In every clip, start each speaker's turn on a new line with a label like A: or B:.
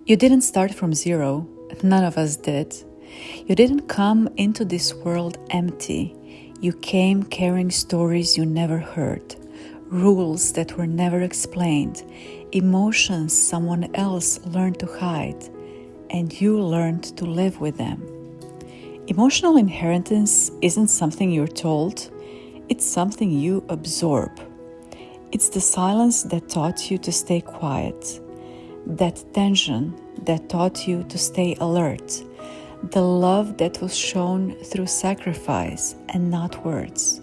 A: You didn't start from zero. None of us did. You didn't come into this world empty. You came carrying stories you never heard, rules that were never explained, emotions someone else learned to hide, and you learned to live with them. Emotional inheritance isn't something you're told, it's something you absorb. It's the silence that taught you to stay quiet, that tension that taught you to stay alert, the love that was shown through sacrifice and not words,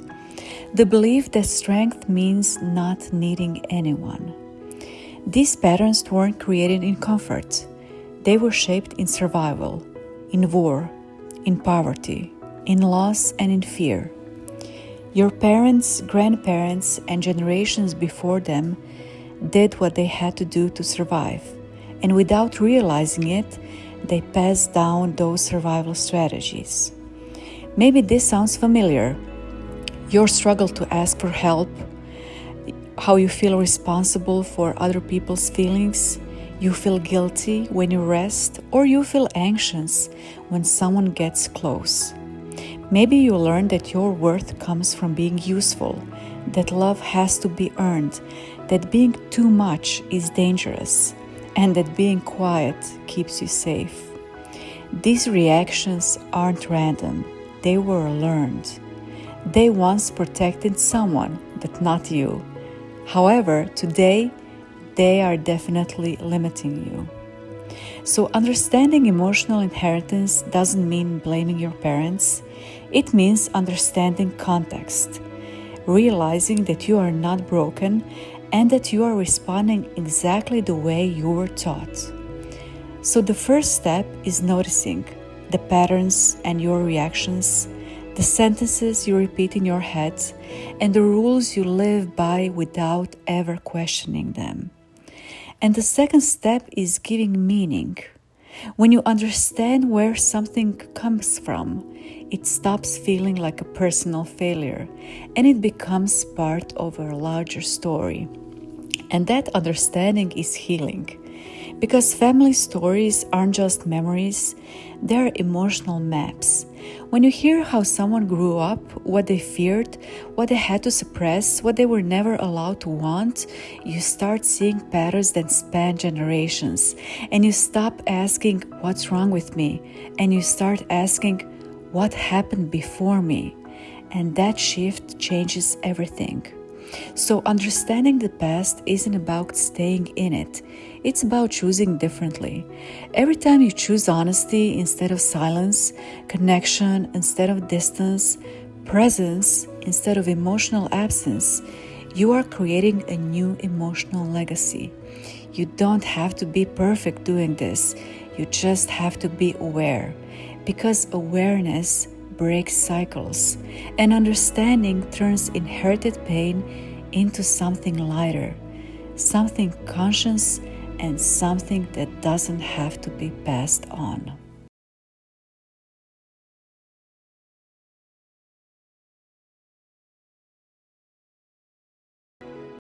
A: the belief that strength means not needing anyone. These patterns weren't created in comfort. They were shaped in survival, in war, in poverty, in loss, and in fear. Your parents, grandparents, and generations before them did what they had to do to survive, and without realizing it, they passed down those survival strategies. Maybe this sounds familiar. Your struggle to ask for help, how you feel responsible for other people's feelings, you feel guilty when you rest, or you feel anxious when someone gets close. Maybe you learn that your worth comes from being useful, that love has to be earned, that being too much is dangerous, and that being quiet keeps you safe. These reactions aren't random, they were learned. They once protected someone, but not you. However, today, they are definitely limiting you. So understanding emotional inheritance doesn't mean blaming your parents. It means understanding context, realizing that you are not broken and that you are responding exactly the way you were taught. So the first step is noticing the patterns and your reactions, the sentences you repeat in your head, and the rules you live by without ever questioning them. And the second step is giving meaning. When you understand where something comes from, it stops feeling like a personal failure and it becomes part of a larger story. And that understanding is healing. Because family stories aren't just memories, they're emotional maps. When you hear how someone grew up, what they feared, what they had to suppress, what they were never allowed to want, you start seeing patterns that span generations. And you stop asking, what's wrong with me? And you start asking, what happened before me? And that shift changes everything. So understanding the past isn't about staying in it. It's about choosing differently. Every time you choose honesty instead of silence, connection instead of distance, presence instead of emotional absence, you are creating a new emotional legacy. You don't have to be perfect doing this. You just have to be aware. Because awareness breaks cycles, and understanding turns inherited pain into something lighter, something conscious, and something that doesn't have to be passed on.